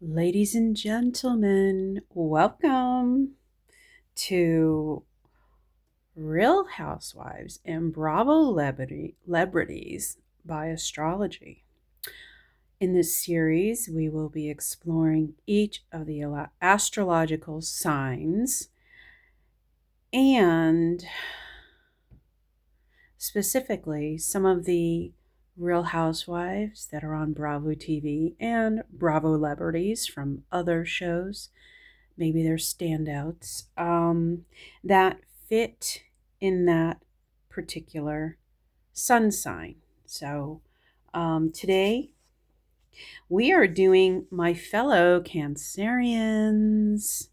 Ladies and gentlemen, welcome to Real Housewives and Bravolebrities by Astrology. In this series, we will be exploring each of the astrological signs and specifically some of the Real Housewives that are on Bravo TV and Bravolebrities from other shows. Maybe they're standouts that fit in that particular sun sign. So today we are doing my fellow Cancerians.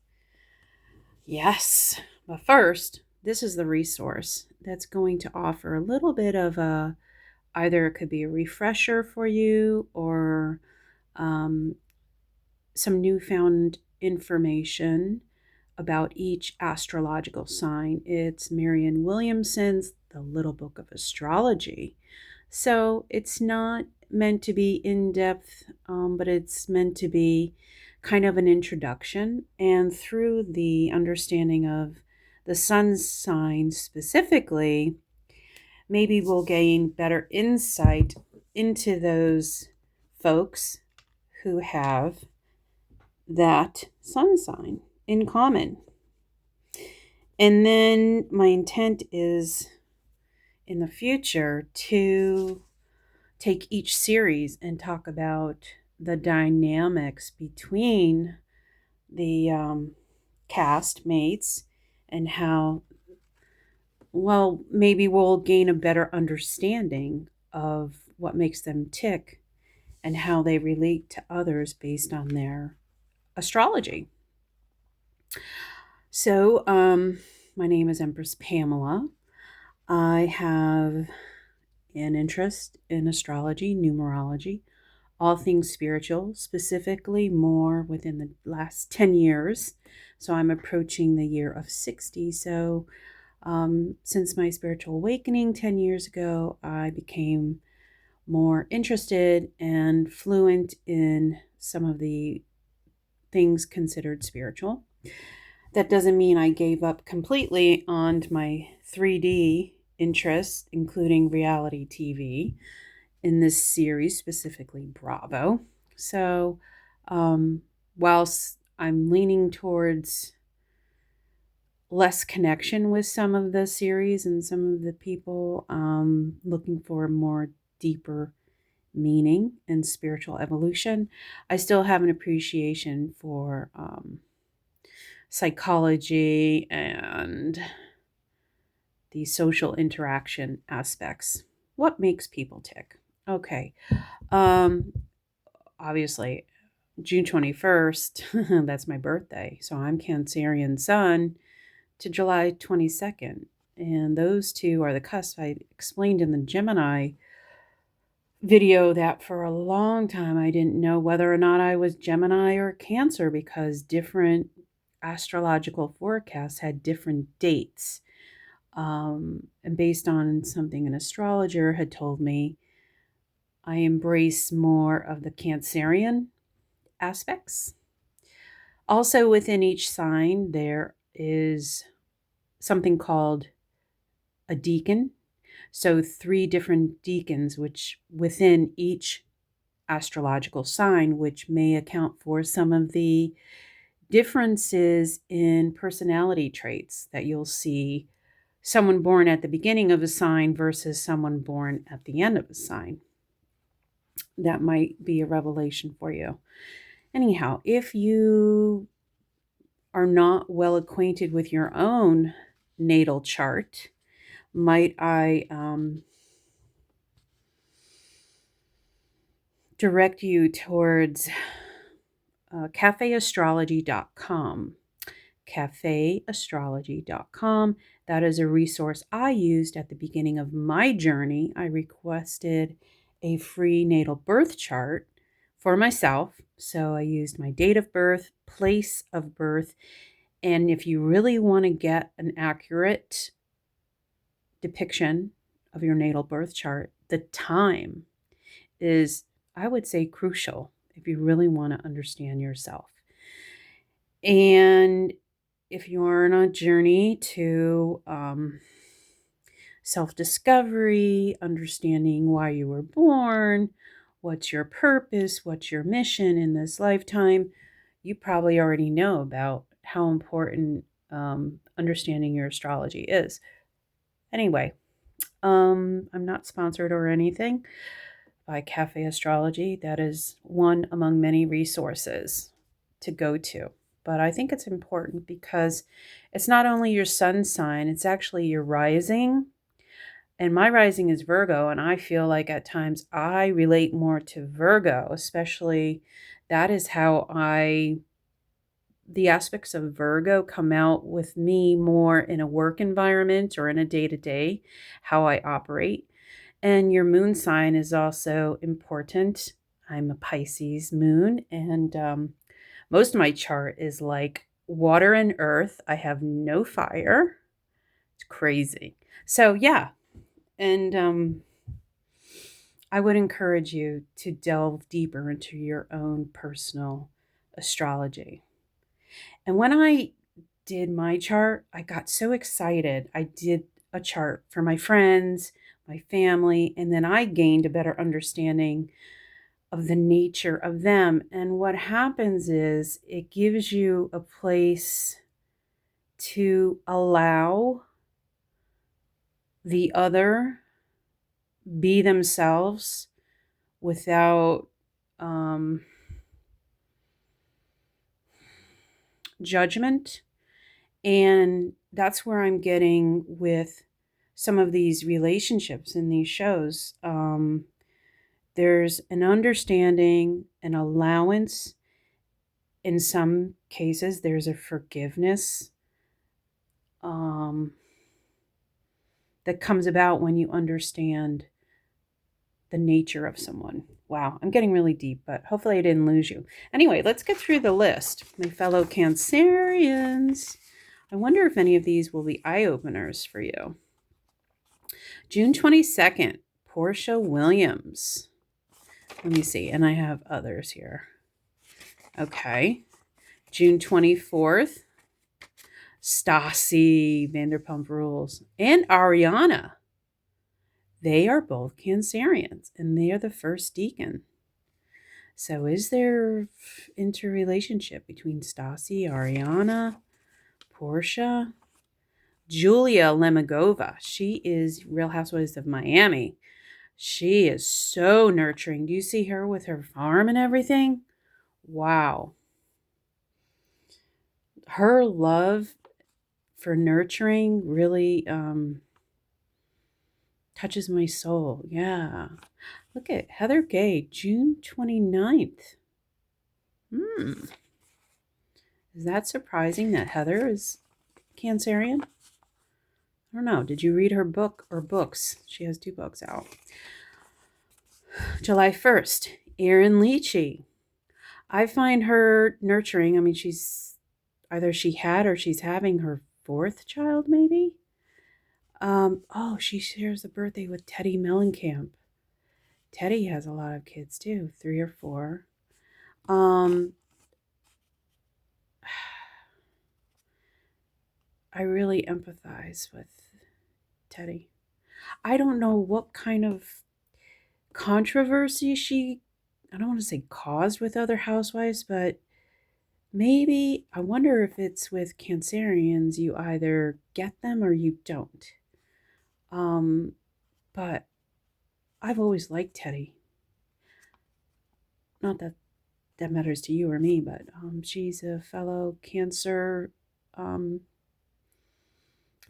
Yes, but first, this is the resource that's going to offer a little bit of a either it could be a refresher for you or um, some newfound information about each astrological sign. It's Marianne Williamson's The Little Book of Astrology. So it's not meant to be in depth, but it's meant to be kind of an introduction. And through the understanding of the sun sign specifically, maybe we'll gain better insight into those folks who have that sun sign in common. And then my intent is in the future to take each series and talk about the dynamics between the cast mates and how, well, maybe we'll gain a better understanding of what makes them tick and how they relate to others based on their astrology. So, my name is Empress Pamela. I have an interest in astrology, numerology, all things spiritual, specifically more within the last 10 years. So I'm approaching the year of 60. So since my spiritual awakening 10 years ago, I became more interested and fluent in some of the things considered spiritual. That doesn't mean I gave up completely on my 3D interests, including reality TV in this series, specifically Bravo. So, whilst I'm leaning towards less connection with some of the series and some of the people, looking for more deeper meaning and spiritual evolution, I still have an appreciation for psychology and the social interaction aspects. What makes people tick? Okay. Um, Obviously, June 21st, that's my birthday. So I'm Cancerian Sun to July 22nd. And those two are the cusp. I explained in the Gemini video that for a long time I didn't know whether or not I was Gemini or Cancer because different astrological forecasts had different dates. And based on something an astrologer had told me, I embrace more of the Cancerian aspects. Also, within each sign, there is something called a decan. So, three different decans, which within each astrological sign, which may account for some of the differences in personality traits that you'll see someone born at the beginning of a sign versus someone born at the end of a sign. That might be a revelation for you. Anyhow, if you are not well acquainted with your own natal chart, might I direct you towards cafeastrology.com. Cafeastrology.com. That is a resource I used at the beginning of my journey. I requested a free natal birth chart for myself. So I used my date of birth, place of birth, and if you really want to get an accurate depiction of your natal birth chart, the time is, I would say, crucial. if you really want to understand yourself. And if you're on a journey to self discovery, understanding why you were born, what's your purpose, what's your mission in this lifetime, you probably already know about how important understanding your astrology is. Anyway, I'm not sponsored or anything by Cafe Astrology. That is one among many resources to go to. But I think it's important because it's not only your sun sign, it's actually your rising. And my rising is Virgo, and I feel like at times I relate more to Virgo, especially that is how the aspects of Virgo come out with me more in a work environment or in a day to day, how I operate. And your moon sign is also important. I'm a Pisces moon, and most of my chart is like water and earth. I have no fire. It's crazy. So, yeah. And I would encourage you to delve deeper into your own personal astrology. And when I did my chart, I got so excited. I did a chart for my friends, my family, and then I gained a better understanding of the nature of them. And what happens is it gives you a place to allow the other be themselves without um, judgment. And that's where I'm getting with some of these relationships in these shows. There's an understanding, an allowance. In some cases, there's a forgiveness um, that comes about when you understand the nature of someone. Wow, I'm getting really deep, but hopefully I didn't lose you. Anyway, let's get through the list. My fellow Cancerians. I wonder if any of these will be eye openers for you. June 22nd, Portia Williams. Let me see, and I have others here. Okay. June 24th, Stassi, Vanderpump Rules, and Ariana. They are both Cancerians, and they are the first deacon. So is there interrelationship between Stassi, Ariana, Portia? Julia Lemegova. She is Real Housewives of Miami. She is so nurturing. Do you see her with her farm and everything? Wow. Her love for nurturing really touches my soul. Yeah. Look at Heather Gay, June 29th. Is that surprising that Heather is Cancerian? I don't know. Did you read her book or books? She has 2 books out. July 1st, Erin Leachy. I find her nurturing. I mean, she's either she had or she's having her 4th child, maybe. She shares a birthday with Teddy Mellencamp. Teddy has a lot of kids too, 3 or 4. I really empathize with Teddy. I don't know what kind of controversy I don't want to say caused with other housewives, but maybe, I wonder if it's with Cancerians, you either get them or you don't. But I've always liked Teddy. Not that that matters to you or me, but she's a fellow Cancer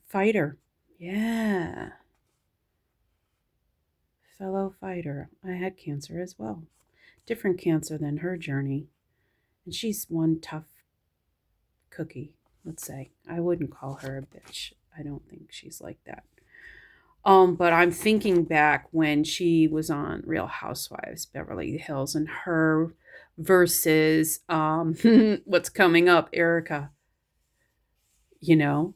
fighter. Yeah. Fellow fighter. I had Cancer as well. Different Cancer than her journey. And she's one tough cookie, let's say. I wouldn't call her a bitch. I don't think she's like that. But I'm thinking back when she was on Real Housewives, Beverly Hills, and her versus what's coming up, Erica. You know,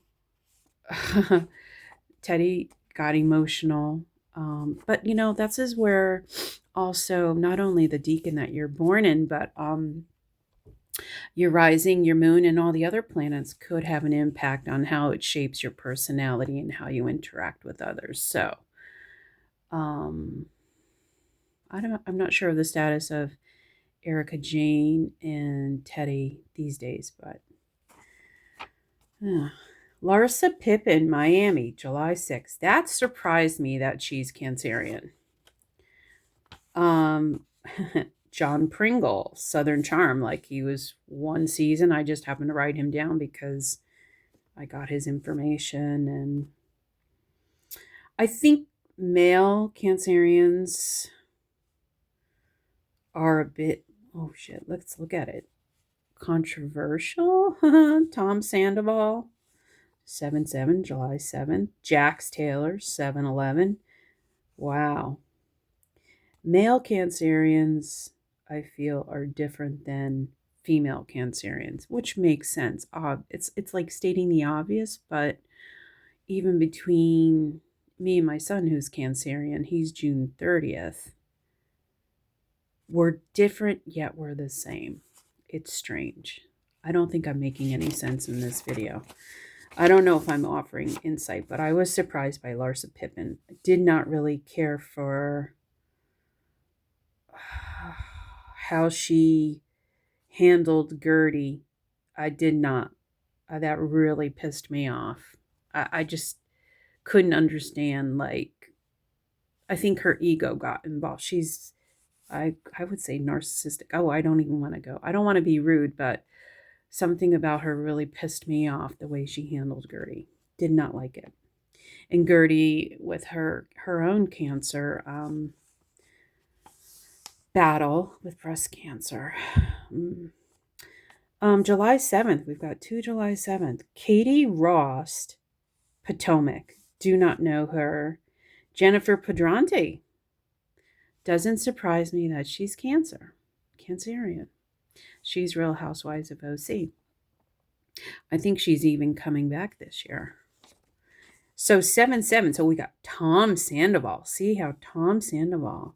Teddy got emotional. But that's is where Also, not only the decan that you're born in, but your rising, your moon, and all the other planets could have an impact on how it shapes your personality and how you interact with others. So, um, I'm not sure of the status of Erica Jane and Teddy these days, but uh, Larsa Pippen, Miami, July 6th. That surprised me that she's Cancerian. Um, John Pringle, Southern Charm, like he was one season. I just happened to write him down because I got his information. And I think male Cancerians are a bit, oh shit, let's look at it. Controversial. Tom Sandoval, 7/7, July 7th. Jax Taylor, 7/11. Wow. Male Cancerians, I feel, are different than female Cancerians, which makes sense. It's like stating the obvious, but even between me and my son, who's Cancerian, he's June 30th. We're different, yet we're the same. It's strange. I don't think I'm making any sense in this video. I don't know if I'm offering insight, but I was surprised by Larsa Pippen. I did not really care for how she handled Gertie. I did not. That really pissed me off. I just couldn't understand. Like, I think her ego got involved. I would say narcissistic. Oh, I don't even want to go. I don't want to be rude, but something about her really pissed me off the way she handled Gertie. Did not like it. And Gertie, with her own cancer battle with breast cancer. July 7th, we've got two July 7th. Katie Rost, Potomac. Do not know her. Jennifer Padrante. Doesn't surprise me that she's Cancerian. She's Real Housewives of OC. I think she's even coming back this year. So 7/7. So we got Tom Sandoval. See how Tom Sandoval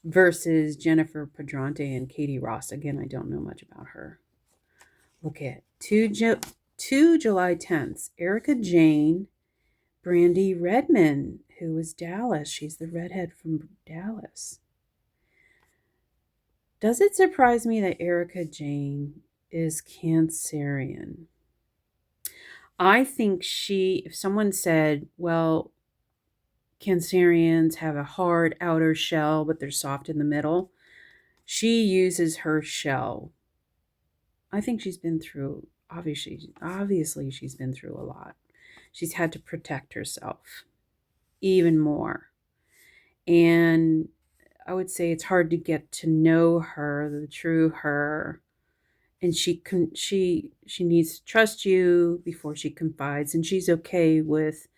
versus Jennifer Padrante and Katie Ross. Again, I don't know much about her. Look at two July 10th. Erica Jane, Brandy Redmond, who was Dallas. She's the redhead from Dallas. Does it surprise me that Erica Jane is Cancerian? I think if someone said, well, Cancerians have a hard outer shell, but they're soft in the middle, she uses her shell. I think she's been through, obviously she's been through a lot. She's had to protect herself even more. And I would say it's hard to get to know her, the true her. And she needs to trust you before she confides. And she's okay with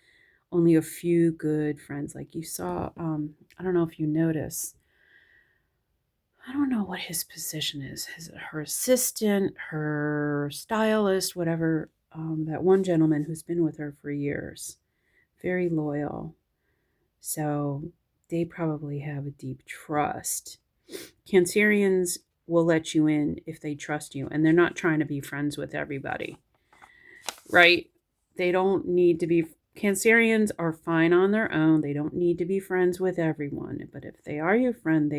only a few good friends. Like you saw, I don't know if you notice, I don't know what his position is. Her assistant, her stylist, whatever. That one gentleman who's been with her for years, very loyal. So they probably have a deep trust. Cancerians will let you in if they trust you, and they're not trying to be friends with everybody, right? They don't need to be. Cancerians are fine on their own. They don't need to be friends with everyone. But if they are your friend,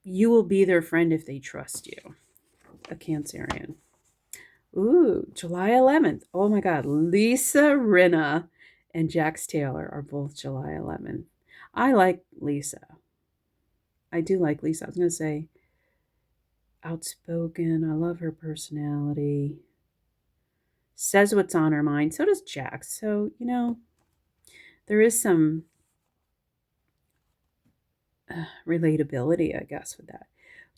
you will be their friend if they trust you. A Cancerian. Ooh, July 11th. Oh my God. Lisa Rinna and Jax Taylor are both July 11th. I like Lisa. I do like Lisa. I was going to say outspoken. I love her personality. Says what's on her mind. So does Jax. So, there is some relatability, I guess, with that.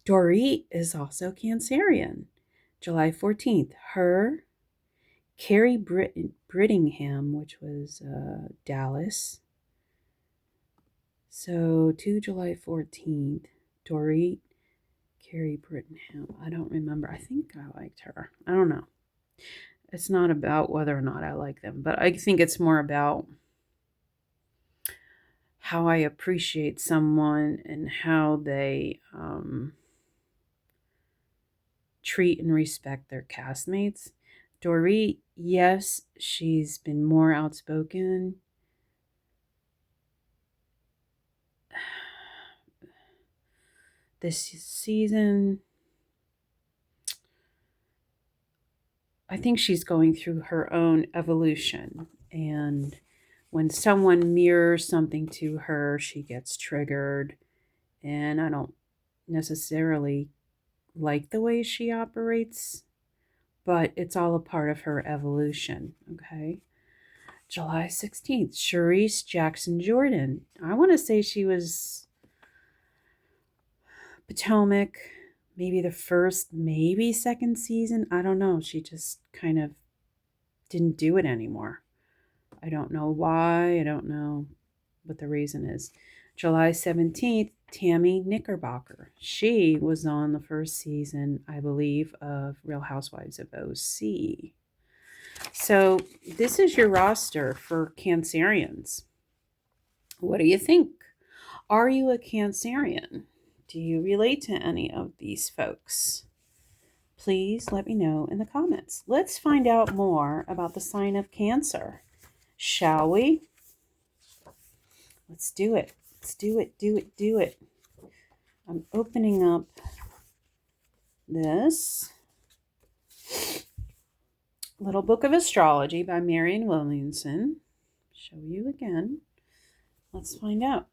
Dorit is also Cancerian. July 14th. Her, Carrie Brittingham, which was Dallas. So, to July 14th. Dorit, Carrie Brittingham. I don't remember. I think I liked her. I don't know. It's not about whether or not I like them, but I think it's more about how I appreciate someone and how they treat and respect their castmates. Dorit, yes, she's been more outspoken. This season, I think she's going through her own evolution. And when someone mirrors something to her, she gets triggered. And I don't necessarily like the way she operates, but it's all a part of her evolution. Okay. July 16th, Charisse Jackson Jordan. I want to say she was Potomac, maybe the first, maybe second season. I don't know. She just kind of didn't do it anymore. I don't know why. I don't know what the reason is. July 17th, Tammy Knickerbocker. She was on the first season, I believe, of Real Housewives of OC. So this is your roster for Cancerians. What do you think? Are you a Cancerian? Do you relate to any of these folks? Please let me know in the comments. Let's find out more about the sign of Cancer. Shall we? Let's do it. Let's do it, do it, do it. I'm opening up this little book of astrology by Marianne Williamson. Show you again. Let's find out.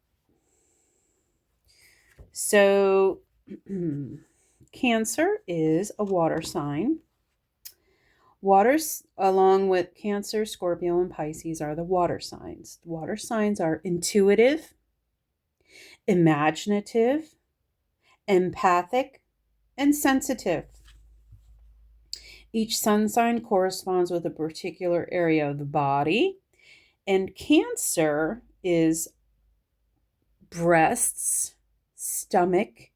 So, Cancer is a water sign. Waters, along with Cancer, Scorpio, and Pisces, are the water signs. The water signs are intuitive, imaginative, empathic, and sensitive. Each sun sign corresponds with a particular area of the body, and Cancer is breasts, stomach,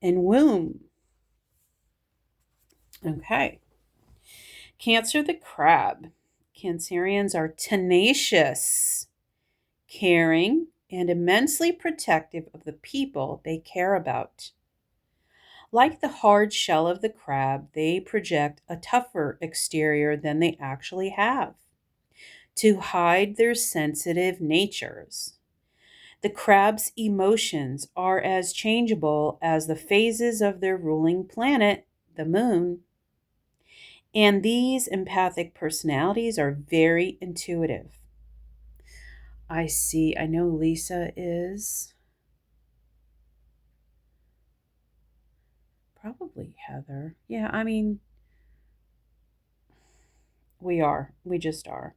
and womb. Okay. Cancer the crab. Cancerians are tenacious, caring, and immensely protective of the people they care about. Like the hard shell of the crab, they project a tougher exterior than they actually have to hide their sensitive natures. The crab's emotions are as changeable as the phases of their ruling planet, the moon. And these empathic personalities are very intuitive. I know Lisa is. Probably Heather. Yeah, I mean, we are. We just are.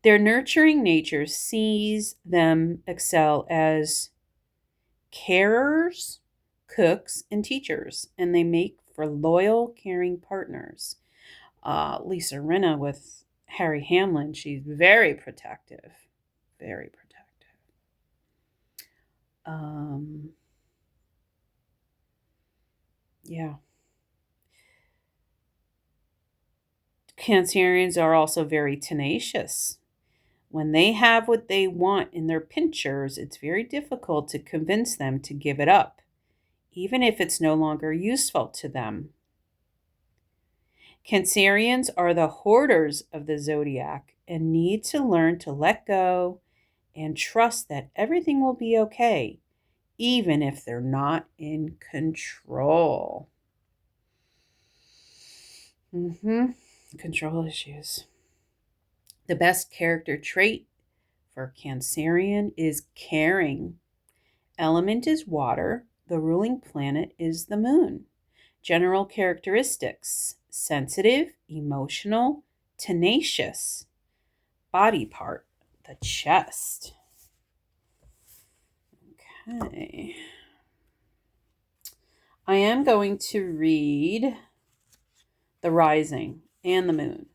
Their nurturing nature sees them excel as carers, cooks, and teachers, and they make for loyal, caring partners. Lisa Rinna with Harry Hamlin, she's very protective. Very protective. Yeah. Cancerians are also very tenacious. When they have what they want in their pinchers, it's very difficult to convince them to give it up, even if it's no longer useful to them. Cancerians are the hoarders of the zodiac and need to learn to let go and trust that everything will be okay, even if they're not in control. Control issues. The best character trait for Cancerian is caring. Element is water. The ruling planet is the moon. General characteristics: sensitive, emotional, tenacious. Body part: the chest. Okay. I am going to read the rising and the moon.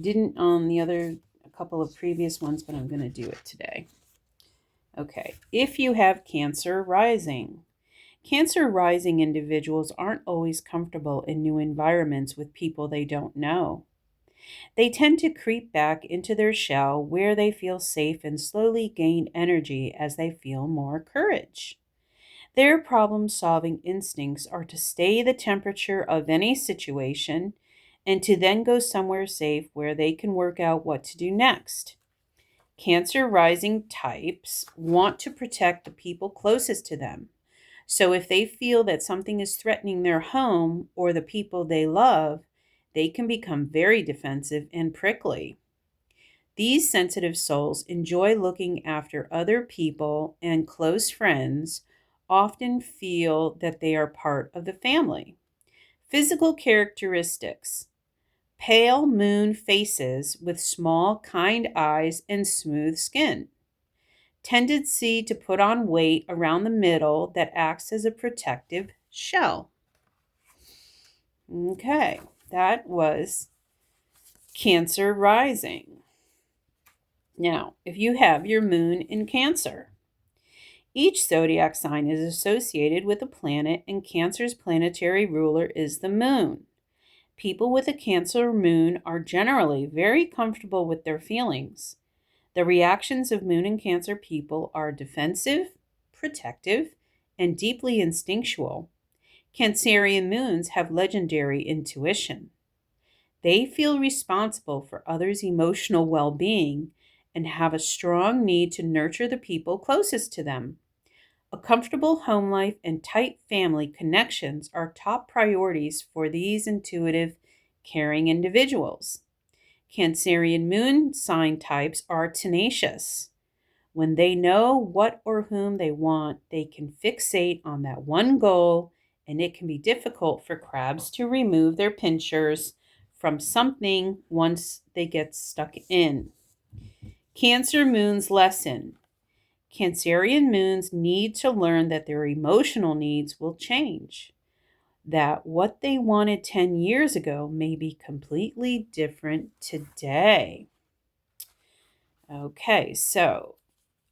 Didn't on a couple of previous ones, but I'm going to do it today. Okay. If you have Cancer rising. Cancer rising individuals aren't always comfortable in new environments with people they don't know. They tend to creep back into their shell where they feel safe and slowly gain energy as they feel more courage. Their problem solving instincts are to stay the temperature of any situation and to then go somewhere safe where they can work out what to do next. Cancer rising types want to protect the people closest to them. So if they feel that something is threatening their home or the people they love, they can become very defensive and prickly. These sensitive souls enjoy looking after other people, and close friends often feel that they are part of the family. Physical characteristics: pale moon faces with small, kind eyes and smooth skin. Tendency to put on weight around the middle that acts as a protective shell. Okay, that was Cancer rising. Now, if you have your moon in Cancer, each zodiac sign is associated with a planet, and Cancer's planetary ruler is the moon. People with a Cancer moon are generally very comfortable with their feelings. The reactions of moon and Cancer people are defensive, protective, and deeply instinctual. Cancerian moons have legendary intuition. They feel responsible for others' emotional well being and have a strong need to nurture the people closest to them. A comfortable home life and tight family connections are top priorities for these intuitive, caring individuals. Cancerian moon sign types are tenacious. When they know what or whom they want, they can fixate on that one goal, and it can be difficult for crabs to remove their pinchers from something once they get stuck in. Cancer moon's lesson: Cancerian moons need to learn that their emotional needs will change, that what they wanted 10 years ago may be completely different today. Okay, so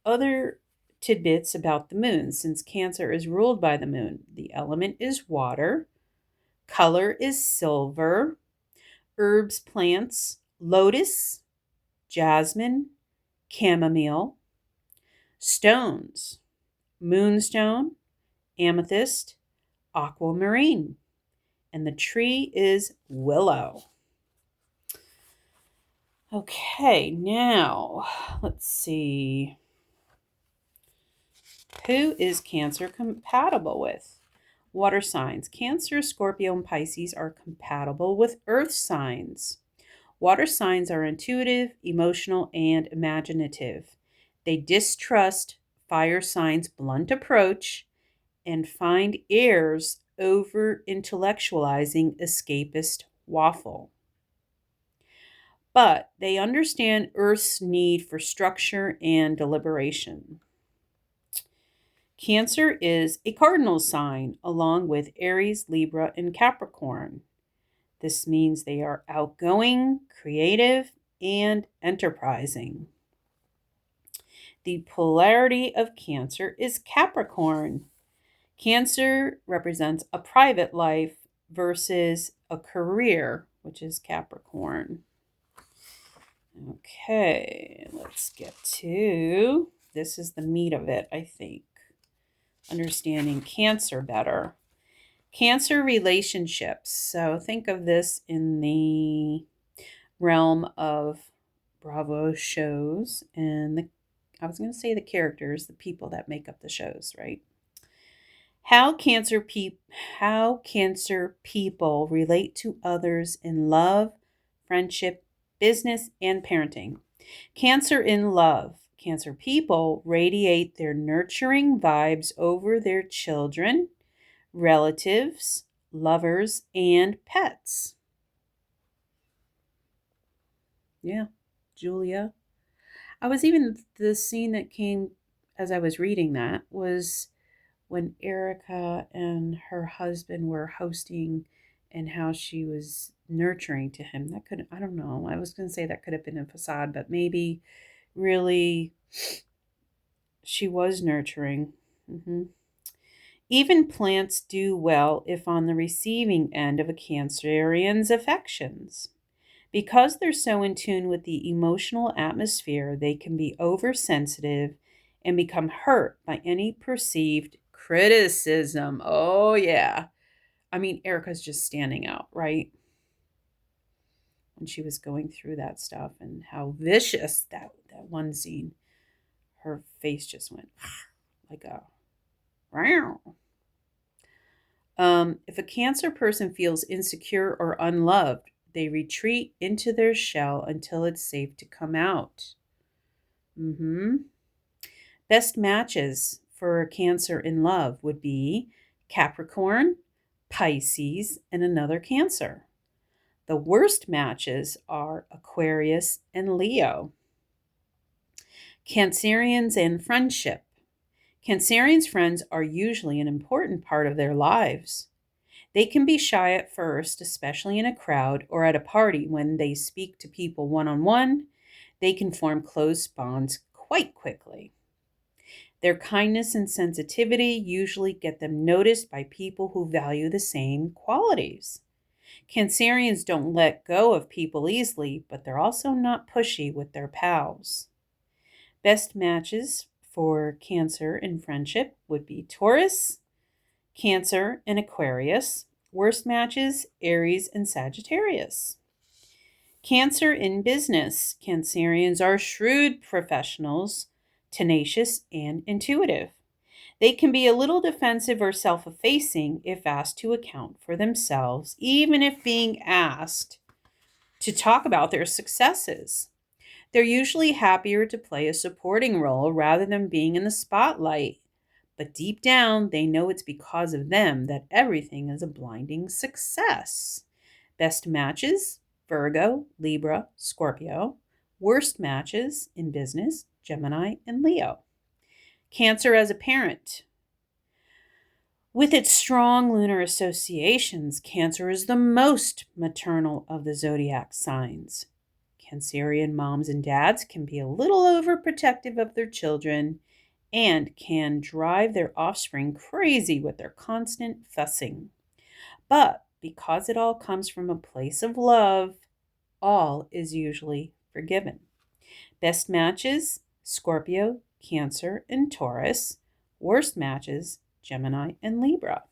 other tidbits about the moon. Since Cancer is ruled by the moon, the element is water, color is silver, herbs, plants, lotus, jasmine, chamomile, stones, moonstone, amethyst, aquamarine, and the tree is willow. Okay, now let's see. Who is Cancer compatible with? Water signs. Cancer, Scorpio, and Pisces are compatible with earth signs. Water signs are intuitive, emotional, and imaginative. They distrust fire signs' blunt approach and find airs over intellectualizing escapist waffle. But they understand Earth's need for structure and deliberation. Cancer is a cardinal sign, along with Aries, Libra, and Capricorn. This means they are outgoing, creative, and enterprising. The polarity of Cancer is Capricorn. Cancer represents a private life versus a career, which is Capricorn. Okay, let's get to this is the meat of it, I think. Understanding Cancer better. Cancer relationships. So think of this in the realm of Bravo shows and I was going to say the characters, the people that make up the shows, right? How cancer people relate to others in love, friendship, business, and parenting. Cancer in love. Cancer people radiate their nurturing vibes over their children, relatives, lovers, and pets. Yeah, Julia. I was even the scene that came as I was reading that was when Erica and her husband were hosting and how she was nurturing to him. That could, I don't know. I was going to say that could have been a facade, but maybe really she was nurturing. hmm Even plants do well if on the receiving end of a Cancerian's affections. Because they're so in tune with the emotional atmosphere, they can be oversensitive and become hurt by any perceived criticism. Oh, yeah. I mean, Erica's just standing out, right? When she was going through that stuff and how vicious that one scene, her face just went like a wow. If a Cancer person feels insecure or unloved, they retreat into their shell until it's safe to come out. Hmm. Best matches for a Cancer in love would be Capricorn, Pisces, and another Cancer. The worst matches are Aquarius and Leo. Cancerians and friendship. Cancerians' friends are usually an important part of their lives. They can be shy at first, especially in a crowd or at a party when they speak to people one on one. They can form close bonds quite quickly. Their kindness and sensitivity usually get them noticed by people who value the same qualities. Cancerians don't let go of people easily, but they're also not pushy with their pals. Best matches for Cancer in friendship would be Taurus, Cancer, and Aquarius. Worst matches, Aries and Sagittarius. Cancer in business. Cancerians are shrewd professionals, tenacious, and intuitive. They can be a little defensive or self effacing if asked to account for themselves, even if being asked to talk about their successes. They're usually happier to play a supporting role rather than being in the spotlight. But deep down, they know it's because of them that everything is a blinding success. Best matches, Virgo, Libra, Scorpio. Worst matches in business, Gemini and Leo. Cancer as a parent. With its strong lunar associations, Cancer is the most maternal of the zodiac signs. Cancerian moms and dads can be a little overprotective of their children and can drive their offspring crazy with their constant fussing. But because it all comes from a place of love, all is usually forgiven. Best matches, Scorpio, Cancer, and Taurus. Worst matches, Gemini and Libra.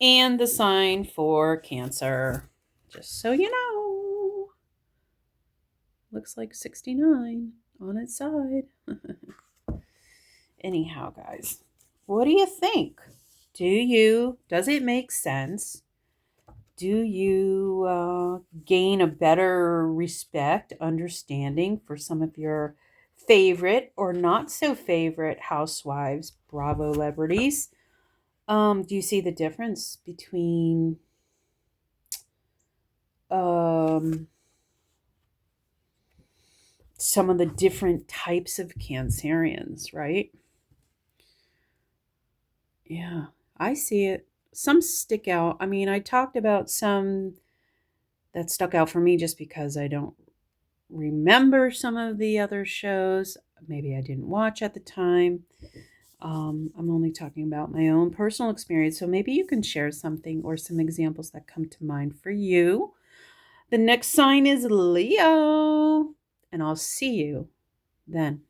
And the sign for Cancer, just so you know, looks like 69 on its side. Anyhow, guys, what do you think? Does it make sense? Do you gain a better respect, understanding for some of your favorite or not so favorite housewives, Bravolebrities? Do you see the difference between some of the different types of Cancerians, right? Yeah, I see it. Some stick out. I mean, I talked about some that stuck out for me just because I don't remember some of the other shows. Maybe I didn't watch at the time. I'm only talking about my own personal experience. So maybe you can share something or some examples that come to mind for you. The next sign is Leo, and I'll see you then.